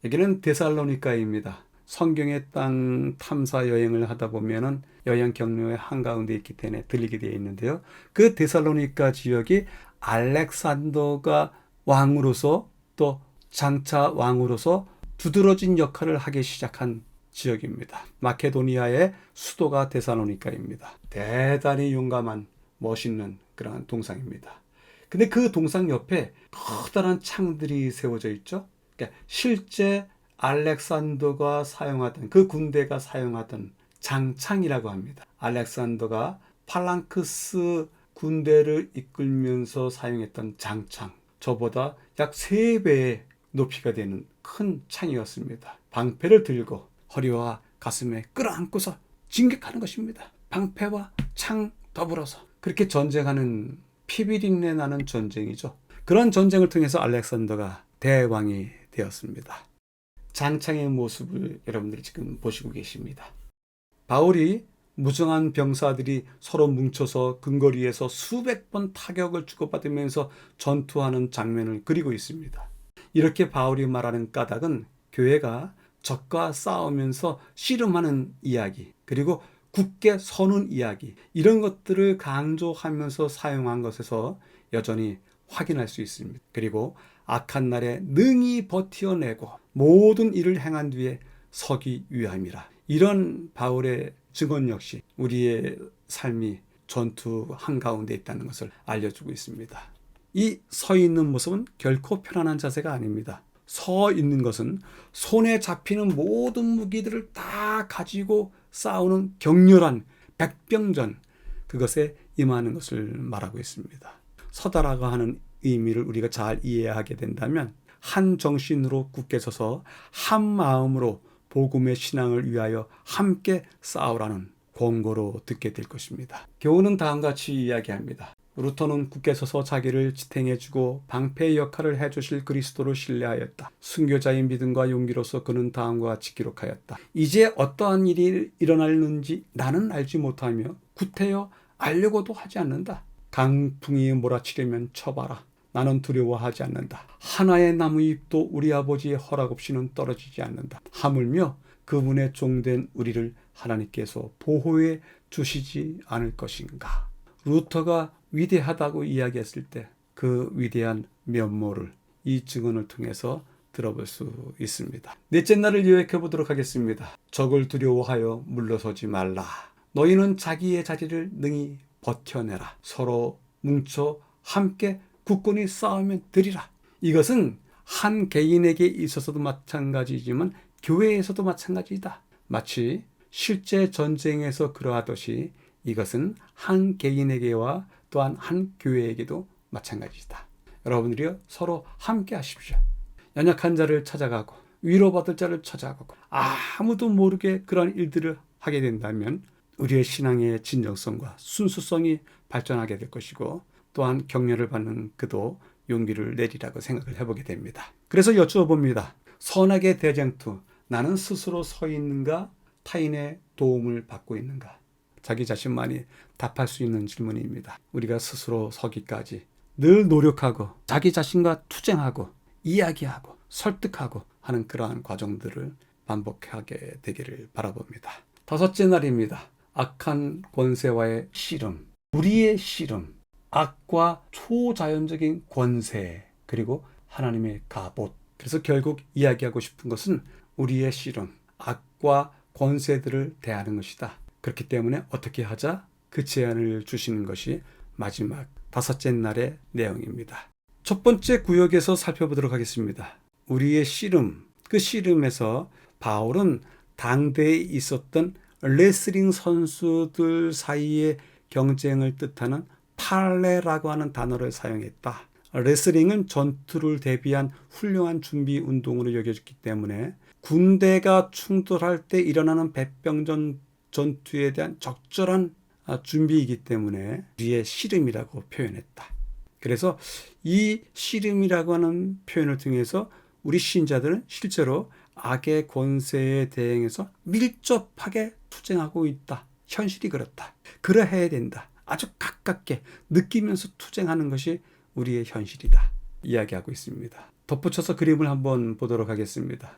여기는 데살로니가입니다. 성경의 땅 탐사 여행을 하다 보면은 여행 경로의 한가운데 있기 때문에 들리게 되어 있는데요. 그 데살로니가 지역이 알렉산더가 왕으로서 또 장차 왕으로서 두드러진 역할을 하기 시작한 지역입니다. 마케도니아의 수도가 데살로니가입니다. 대단히 용감한 멋있는 그러한 동상입니다. 근데 그 동상 옆에 커다란 창들이 세워져 있죠. 그러니까 실제 알렉산더가 사용하던 그 군대가 사용하던 장창이라고 합니다. 알렉산더가 팔랑크스 군대를 이끌면서 사용했던 장창, 저보다 약 3배의 높이가 되는 큰 창이었습니다. 방패를 들고 허리와 가슴에 끌어안고서 진격하는 것입니다. 방패와 창 더불어서 그렇게 전쟁하는 피비린내 나는 전쟁이죠. 그런 전쟁을 통해서 알렉산더가 대왕이 되었습니다. 장창의 모습을 여러분들이 지금 보시고 계십니다. 바울이 무정한 병사들이 서로 뭉쳐서 근거리에서 수백 번 타격을 주고받으면서 전투하는 장면을 그리고 있습니다. 이렇게 바울이 말하는 까닭은 교회가 적과 싸우면서 씨름하는 이야기, 그리고 굳게 서는 이야기, 이런 것들을 강조하면서 사용한 것에서 여전히 확인할 수 있습니다. 그리고 악한 날에 능히 버티어내고 모든 일을 행한 뒤에 서기 위함이라. 이런 바울의 증언 역시 우리의 삶이 전투 한가운데 있다는 것을 알려주고 있습니다. 이 서 있는 모습은 결코 편안한 자세가 아닙니다. 서 있는 것은 손에 잡히는 모든 무기들을 다 가지고 싸우는 격렬한 백병전, 그것에 임하는 것을 말하고 있습니다. 서다라고 하는 의미를 우리가 잘 이해하게 된다면 한 정신으로 굳게 서서 한 마음으로 복음의 신앙을 위하여 함께 싸우라는 권고로 듣게 될 것입니다. 교훈은 다음과 같이 이야기합니다. 루터는 굳게 서서 자기를 지탱해주고 방패의 역할을 해주실 그리스도를 신뢰하였다. 순교자의 믿음과 용기로서 그는 다음과 같이 기록하였다. 이제 어떠한 일이 일어날는지 나는 알지 못하며 구태여 알려고도 하지 않는다. 강풍이 몰아치려면 쳐봐라. 나는 두려워하지 않는다. 하나의 나무잎도 우리 아버지의 허락 없이는 떨어지지 않는다. 하물며 그분의 종된 우리를 하나님께서 보호해 주시지 않을 것인가. 루터가 위대하다고 이야기했을 때 그 위대한 면모를 이 증언을 통해서 들어볼 수 있습니다. 넷째 날을 요약해 보도록 하겠습니다. 적을 두려워하여 물러서지 말라. 너희는 자기의 자리를 능히 버텨내라. 서로 뭉쳐 함께 굳건히 싸우면 되리라. 이것은 한 개인에게 있어서도 마찬가지지만 교회에서도 마찬가지이다. 마치 실제 전쟁에서 그러하듯이 이것은 한 개인에게와 또한 한 교회에게도 마찬가지이다. 여러분들이요, 서로 함께 하십시오. 연약한 자를 찾아가고 위로받을 자를 찾아가고 아무도 모르게 그런 일들을 하게 된다면 우리의 신앙의 진정성과 순수성이 발전하게 될 것이고 또한 격려를 받는 그도 용기를 내리라고 생각을 해보게 됩니다. 그래서 여쭈어봅니다. 선악의 대쟁투, 나는 스스로 서 있는가 타인의 도움을 받고 있는가? 자기 자신만이 답할 수 있는 질문입니다. 우리가 스스로 서기까지 늘 노력하고 자기 자신과 투쟁하고 이야기하고 설득하고 하는 그러한 과정들을 반복하게 되기를 바라봅니다. 다섯째 날입니다. 악한 권세와의 씨름, 우리의 씨름, 악과 초자연적인 권세, 그리고 하나님의 갑옷. 그래서 결국 이야기하고 싶은 것은 우리의 씨름, 악과 권세들을 대하는 것이다. 그렇기 때문에 어떻게 하자? 그 제안을 주시는 것이 마지막 다섯째 날의 내용입니다. 첫 번째 구역에서 살펴보도록 하겠습니다. 우리의 씨름, 그 씨름에서 바울은 당대에 있었던 레슬링 선수들 사이의 경쟁을 뜻하는 팔레라고 하는 단어를 사용했다. 레슬링은 전투를 대비한 훌륭한 준비 운동으로 여겨졌기 때문에 군대가 충돌할 때 일어나는 백병전 전투에 대한 적절한 준비이기 때문에 우리의 씨름이라고 표현했다. 그래서 이 씨름이라고 하는 표현을 통해서 우리 신자들은 실제로 악의 권세에 대응해서 밀접하게 투쟁하고 있다. 현실이 그렇다. 그러해야 된다. 아주 가깝게 느끼면서 투쟁하는 것이 우리의 현실이다. 이야기하고 있습니다. 덧붙여서 그림을 한번 보도록 하겠습니다.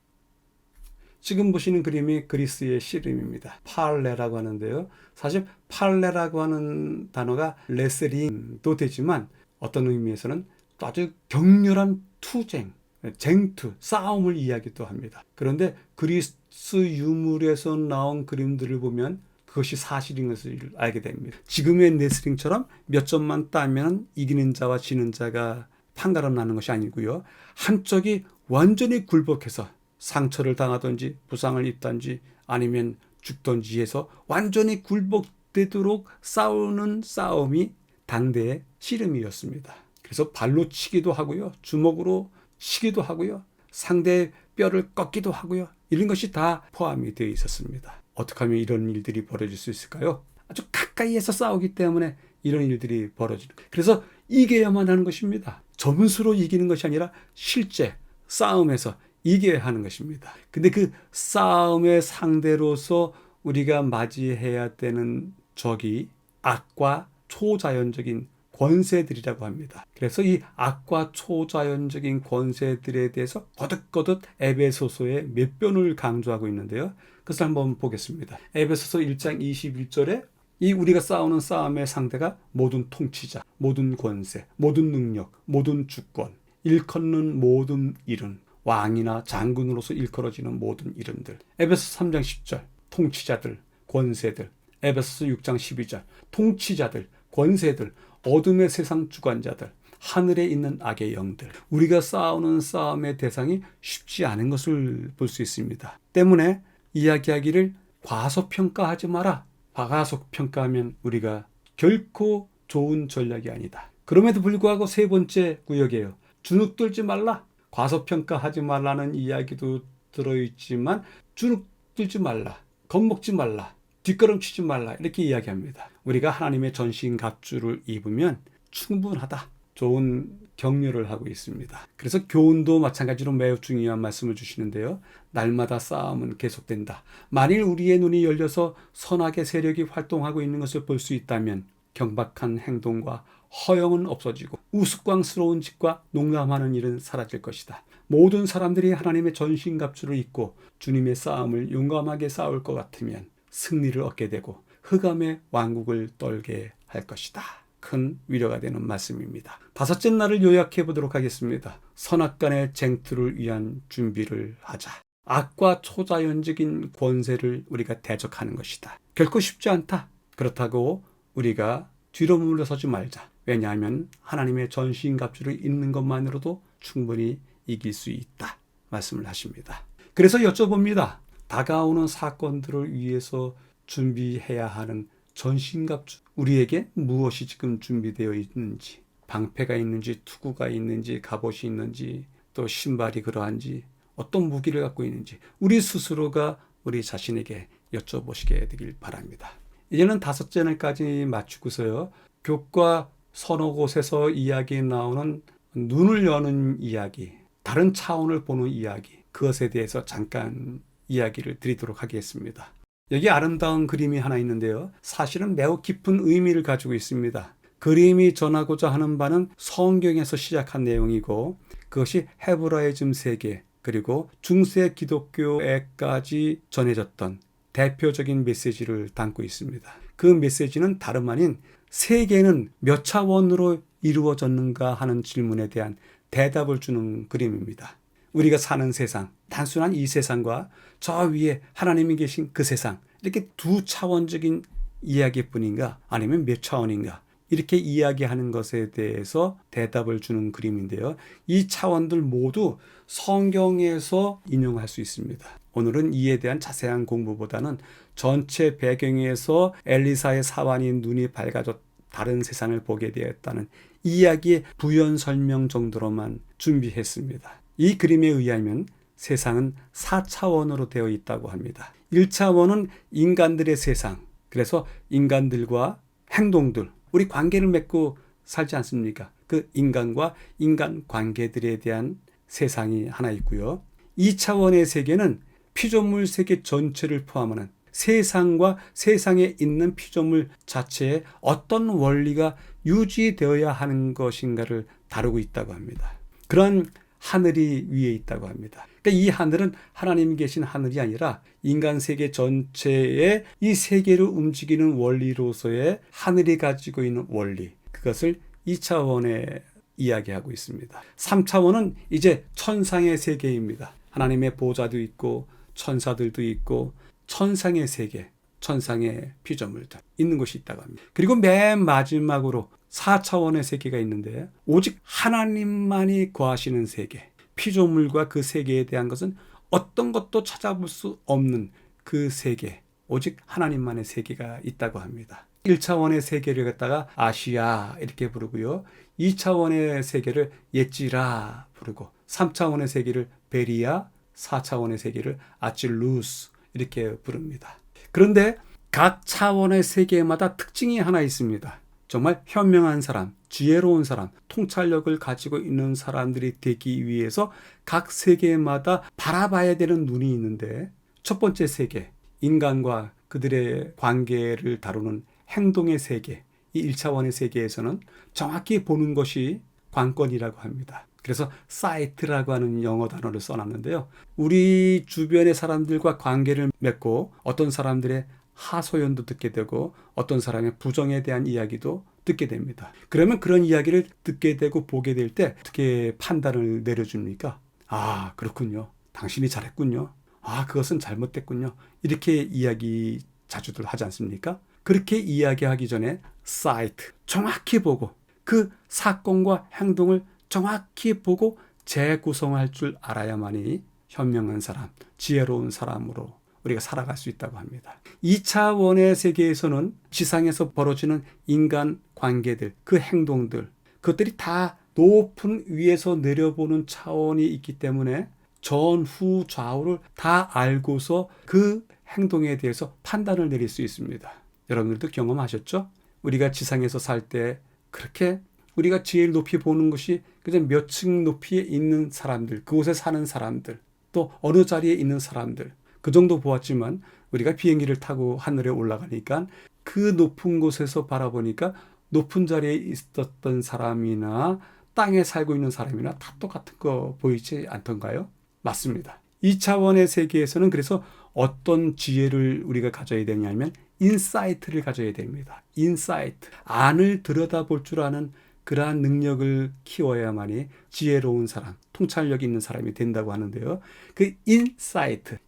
지금 보시는 그림이 그리스의 씨름입니다. 팔레라고 하는데요. 사실 팔레라고 하는 단어가 레슬링도 되지만 어떤 의미에서는 아주 격렬한 투쟁, 쟁투, 싸움을 이야기도 합니다. 그런데 그리스 유물에서 나온 그림들을 보면 그것이 사실인 것을 알게 됩니다. 지금의 레슬링처럼 몇 점만 따면 이기는 자와 지는 자가 판가름 나는 것이 아니고요. 한쪽이 완전히 굴복해서 상처를 당하든지 부상을 입든지 아니면 죽든지 해서 완전히 굴복되도록 싸우는 싸움이 당대의 씨름이었습니다. 그래서 발로 치기도 하고요. 주먹으로 치기도 하고요. 상대의 뼈를 꺾기도 하고요. 이런 것이 다 포함이 되어 있었습니다. 어떻게 하면 이런 일들이 벌어질 수 있을까요? 아주 가까이에서 싸우기 때문에 이런 일들이 벌어지는 거예요. 그래서 이겨야만 하는 것입니다. 점수로 이기는 것이 아니라 실제 싸움에서 이겨야 하는 것입니다. 근데 그 싸움의 상대로서 우리가 맞이해야 되는 적이 악과 초자연적인 권세들이라고 합니다. 그래서 이 악과 초자연적인 권세들에 대해서 거듭거듭 에베소서의 몇 번을 강조하고 있는데요. 그것을 한번 보겠습니다. 에베소서 1장 21절에 이 우리가 싸우는 싸움의 상대가 모든 통치자, 모든 권세, 모든 능력, 모든 주권, 일컫는 모든 이름, 왕이나 장군으로서 일컬어지는 모든 이름들. 에베소 3장 10절 통치자들, 권세들. 에베소서 6장 12절. 통치자들, 권세들, 어둠의 세상 주관자들, 하늘에 있는 악의 영들. 우리가 싸우는 싸움의 대상이 쉽지 않은 것을 볼 수 있습니다. 때문에 이야기하기를 과소평가하지 마라. 과소평가하면 우리가 결코 좋은 전략이 아니다. 그럼에도 불구하고 세 번째 구역이에요. 주눅들지 말라. 과소평가하지 말라는 이야기도 들어있지만 주눅들지 말라. 겁먹지 말라. 뒷걸음치지 말라. 이렇게 이야기합니다. 우리가 하나님의 전신갑주를 입으면 충분하다. 좋은 격려를 하고 있습니다. 그래서 교훈도 마찬가지로 매우 중요한 말씀을 주시는데요. 날마다 싸움은 계속된다. 만일 우리의 눈이 열려서 선악의 세력이 활동하고 있는 것을 볼 수 있다면 경박한 행동과 허영은 없어지고 우스꽝스러운 짓과 농담하는 일은 사라질 것이다. 모든 사람들이 하나님의 전신갑주를 입고 주님의 싸움을 용감하게 싸울 것 같으면 승리를 얻게 되고 흑암의 왕국을 떨게 할 것이다. 큰 위로가 되는 말씀입니다. 다섯째 날을 요약해 보도록 하겠습니다. 선악간의 쟁투를 위한 준비를 하자. 악과 초자연적인 권세를 우리가 대적하는 것이다. 결코 쉽지 않다. 그렇다고 우리가 뒤로 물러서지 말자. 왜냐하면 하나님의 전신갑주를 입는 것만으로도 충분히 이길 수 있다. 말씀을 하십니다. 그래서 여쭤봅니다. 다가오는 사건들을 위해서 준비해야 하는 전신갑주, 우리에게 무엇이 지금 준비되어 있는지, 방패가 있는지, 투구가 있는지, 갑옷이 있는지, 또 신발이 그러한지, 어떤 무기를 갖고 있는지 우리 스스로가 우리 자신에게 여쭤보시게 되길 바랍니다. 이제는 다섯째 날까지 맞추고서요. 교과 서너 곳에서 이야기에 나오는 눈을 여는 이야기, 다른 차원을 보는 이야기, 그것에 대해서 잠깐 이야기를 드리도록 하겠습니다. 여기 아름다운 그림이 하나 있는데요. 사실은 매우 깊은 의미를 가지고 있습니다. 그림이 전하고자 하는 바는 성경에서 시작한 내용이고 그것이 헤브라이즘 세계 그리고 중세 기독교에까지 전해졌던 대표적인 메시지를 담고 있습니다. 그 메시지는 다름 아닌 세계는 몇 차원으로 이루어졌는가 하는 질문에 대한 대답을 주는 그림입니다. 우리가 사는 세상, 단순한 이 세상과 저 위에 하나님이 계신 그 세상, 이렇게 두 차원적인 이야기뿐인가 아니면 몇 차원인가 이렇게 이야기하는 것에 대해서 대답을 주는 그림인데요. 이 차원들 모두 성경에서 인용할 수 있습니다. 오늘은 이에 대한 자세한 공부보다는 전체 배경에서 엘리사의 사환이 눈이 밝아져 다른 세상을 보게 되었다는 이야기의 부연 설명 정도로만 준비했습니다. 이 그림에 의하면 세상은 4차원으로 되어 있다고 합니다. 1차원은 인간들의 세상, 그래서 인간들과 행동들, 우리 관계를 맺고 살지 않습니까? 그 인간과 인간 관계들에 대한 세상이 하나 있고요. 2차원의 세계는 피조물 세계 전체를 포함하는 세상과 세상에 있는 피조물 자체에 어떤 원리가 유지되어야 하는 것인가를 다루고 있다고 합니다. 그런 하늘이 위에 있다고 합니다. 그러니까 이 하늘은 하나님이 계신 하늘이 아니라 인간 세계 전체의 이 세계를 움직이는 원리로서의 하늘이 가지고 있는 원리, 그것을 2차원에 이야기하고 있습니다. 3차원은 이제 천상의 세계입니다. 하나님의 보좌도 있고 천사들도 있고 천상의 세계, 천상의 피조물들 있는 곳이 있다고 합니다. 그리고 맨 마지막으로 4차원의 세계가 있는데 오직 하나님만이 거하시는 세계, 피조물과 그 세계에 대한 것은 어떤 것도 찾아볼 수 없는 그 세계, 오직 하나님만의 세계가 있다고 합니다. 1차원의 세계를 갖다가 아시아 이렇게 부르고요. 2차원의 세계를 예지라 부르고 3차원의 세계를 베리아, 4차원의 세계를 아칠루스 이렇게 부릅니다. 그런데 각 차원의 세계마다 특징이 하나 있습니다. 정말 현명한 사람, 지혜로운 사람, 통찰력을 가지고 있는 사람들이 되기 위해서 각 세계마다 바라봐야 되는 눈이 있는데 첫 번째 세계, 인간과 그들의 관계를 다루는 행동의 세계, 이 1차원의 세계에서는 정확히 보는 것이 관건이라고 합니다. 그래서 사이트라고 하는 영어 단어를 써놨는데요. 우리 주변의 사람들과 관계를 맺고 어떤 사람들의 하소연도 듣게 되고 어떤 사람의 부정에 대한 이야기도 듣게 됩니다. 그러면 그런 이야기를 듣게 되고 보게 될 때 어떻게 판단을 내려줍니까? 아, 그렇군요. 당신이 잘했군요. 아, 그것은 잘못됐군요. 이렇게 이야기 자주들 하지 않습니까? 그렇게 이야기하기 전에 사이트 정확히 보고 그 사건과 행동을 정확히 보고 재구성할 줄 알아야만이 현명한 사람, 지혜로운 사람으로 우리가 살아갈 수 있다고 합니다. 2차원의 세계에서는 지상에서 벌어지는 인간 관계들, 그 행동들, 그것들이 다 높은 위에서 내려보는 차원이 있기 때문에 전후 좌우를 다 알고서 그 행동에 대해서 판단을 내릴 수 있습니다. 여러분들도 경험하셨죠? 우리가 지상에서 살 때 그렇게 우리가 제일 높이 보는 것이 그냥 몇 층 높이에 있는 사람들, 그곳에 사는 사람들, 또 어느 자리에 있는 사람들, 그 정도 보았지만 우리가 비행기를 타고 하늘에 올라가니까 그 높은 곳에서 바라보니까 높은 자리에 있었던 사람이나 땅에 살고 있는 사람이나 다 똑같은 거 보이지 않던가요? 맞습니다. 2차원의 세계에서는 그래서 어떤 지혜를 우리가 가져야 되냐면 인사이트를 가져야 됩니다. 인사이트. 안을 들여다볼 줄 아는 그러한 능력을 키워야만이 지혜로운 사람, 통찰력 있는 사람이 된다고 하는데요. 그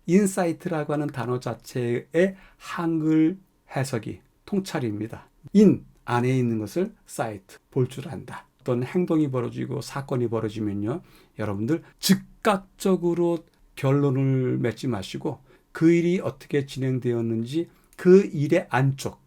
인사이트라고 하는 단어 자체의 한글 해석이 통찰입니다. 안에 있는 것을 사이트, 볼 줄 안다. 어떤 행동이 벌어지고 사건이 벌어지면요, 여러분들 즉각적으로 결론을 맺지 마시고 그 일이 어떻게 진행되었는지 그 일의 안쪽,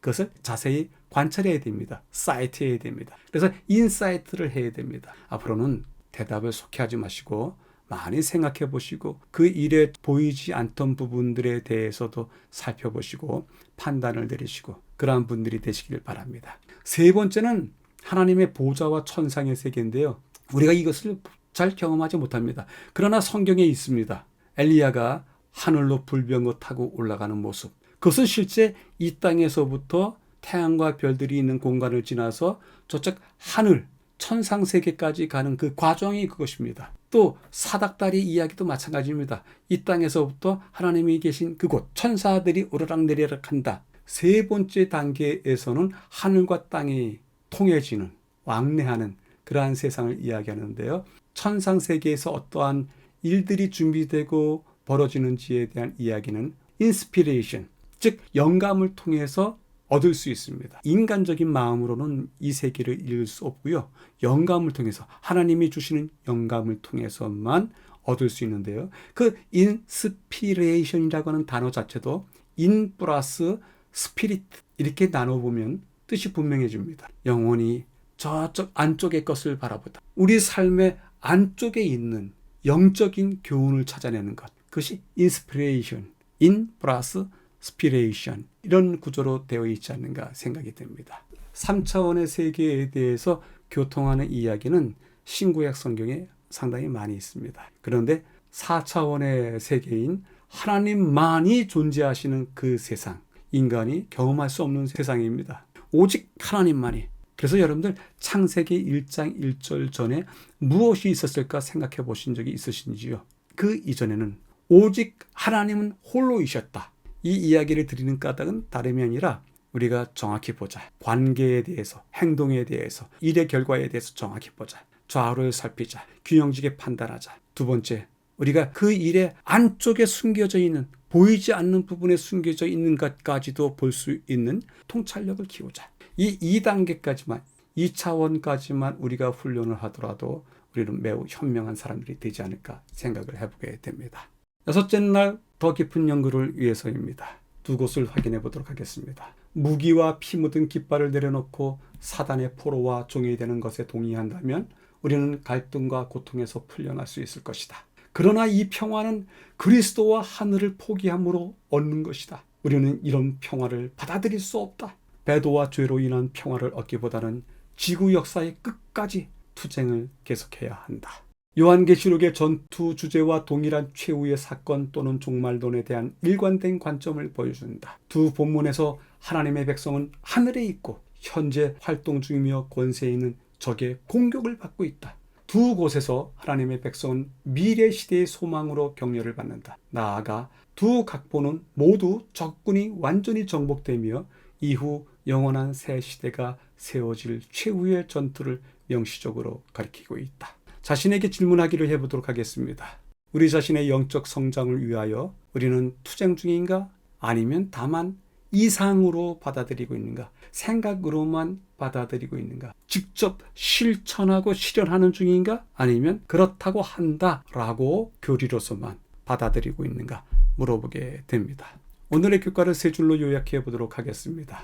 그것을 자세히 관찰해야 됩니다. 사이트해야 됩니다. 그래서 인사이트를 해야 됩니다. 앞으로는 대답을 속히하지 마시고 많이 생각해 보시고 그 일에 보이지 않던 부분들에 대해서도 살펴보시고 판단을 내리시고 그러한 분들이 되시길 바랍니다. 세 번째는 하나님의 보좌와 천상의 세계인데요. 우리가 이것을 잘 경험하지 못합니다. 그러나 성경에 있습니다. 엘리야가 하늘로 불병거 타고 올라가는 모습. 그것은 실제 이 땅에서부터 태양과 별들이 있는 공간을 지나서 저쪽 하늘, 천상세계까지 가는 그 과정이 그것입니다. 또 사닥다리 이야기도 마찬가지입니다. 이 땅에서부터 하나님이 계신 그곳, 천사들이 오르락내리락 한다. 세 번째 단계에서는 하늘과 땅이 통해지는, 왕래하는 그러한 세상을 이야기하는데요. 천상세계에서 어떠한 일들이 준비되고 벌어지는지에 대한 이야기는 인스피레이션, 즉 영감을 통해서 얻을 수 있습니다. 인간적인 마음으로는 이 세계를 이룰 수 없고요. 영감을 통해서, 하나님이 주시는 영감을 통해서만 얻을 수 있는데요. 그 인스피레이션이라고 하는 단어 자체도 인 플러스 스피릿 이렇게 나눠보면 뜻이 분명해집니다. 영혼이 저쪽 안쪽의 것을 바라보다. 우리 삶의 안쪽에 있는 영적인 교훈을 찾아내는 것. 그것이 인스피레이션, 인 플러스 스피레이션, 이런 구조로 되어 있지 않는가 생각이 됩니다. 3차원의 세계에 대해서 교통하는 이야기는 신구약 성경에 상당히 많이 있습니다. 그런데 4차원의 세계인 하나님만이 존재하시는 그 세상, 인간이 경험할 수 없는 세상입니다. 오직 하나님만이. 그래서 여러분들 창세기 1장 1절 전에 무엇이 있었을까 생각해 보신 적이 있으신지요? 그 이전에는 오직 하나님은 홀로이셨다. 이 이야기를 드리는 까닭은 다름이 아니라 우리가 정확히 보자. 관계에 대해서, 행동에 대해서, 일의 결과에 대해서 정확히 보자. 좌우를 살피자. 균형지게 판단하자. 두 번째, 우리가 그 일의 안쪽에 숨겨져 있는, 보이지 않는 부분에 숨겨져 있는 것까지도 볼 수 있는 통찰력을 키우자. 이 2단계까지만, 2차원까지만 우리가 훈련을 하더라도 우리는 매우 현명한 사람들이 되지 않을까 생각을 해보게 됩니다. 여섯째 날 더 깊은 연구를 위해서입니다. 두 곳을 확인해 보도록 하겠습니다. 무기와 피 묻은 깃발을 내려놓고 사단의 포로와 종이 되는 것에 동의한다면 우리는 갈등과 고통에서 풀려날 수 있을 것이다. 그러나 이 평화는 그리스도와 하늘을 포기함으로 얻는 것이다. 우리는 이런 평화를 받아들일 수 없다. 배도와 죄로 인한 평화를 얻기보다는 지구 역사의 끝까지 투쟁을 계속해야 한다. 요한계시록의 전투 주제와 동일한 최후의 사건 또는 종말론에 대한 일관된 관점을 보여준다. 두 본문에서 하나님의 백성은 하늘에 있고 현재 활동 중이며 권세에 있는 적의 공격을 받고 있다. 두 곳에서 하나님의 백성은 미래 시대의 소망으로 격려를 받는다. 나아가 두 각본은 모두 적군이 완전히 정복되며 이후 영원한 새 시대가 세워질 최후의 전투를 명시적으로 가리키고 있다. 자신에게 질문하기를 해보도록 하겠습니다. 우리 자신의 영적 성장을 위하여 우리는 투쟁 중인가? 아니면 다만 이상으로 받아들이고 있는가? 생각으로만 받아들이고 있는가? 직접 실천하고 실현하는 중인가? 아니면 그렇다고 한다라고 교리로서만 받아들이고 있는가? 물어보게 됩니다. 오늘의 교과를 세 줄로 요약해 보도록 하겠습니다.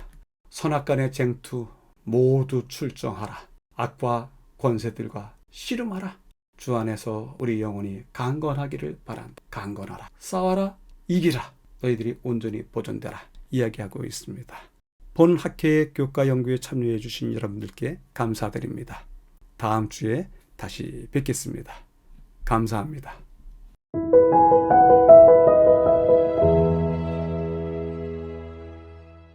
선악간의 쟁투 모두 출정하라. 악과 권세들과 씨름하라. 주 안에서 우리 영혼이 강건하기를 바란다. 강건하라. 싸워라. 이기라. 너희들이 온전히 보존되라. 이야기하고 있습니다. 본 학회의 교과 연구에 참여해 주신 여러분들께 감사드립니다. 다음 주에 다시 뵙겠습니다. 감사합니다.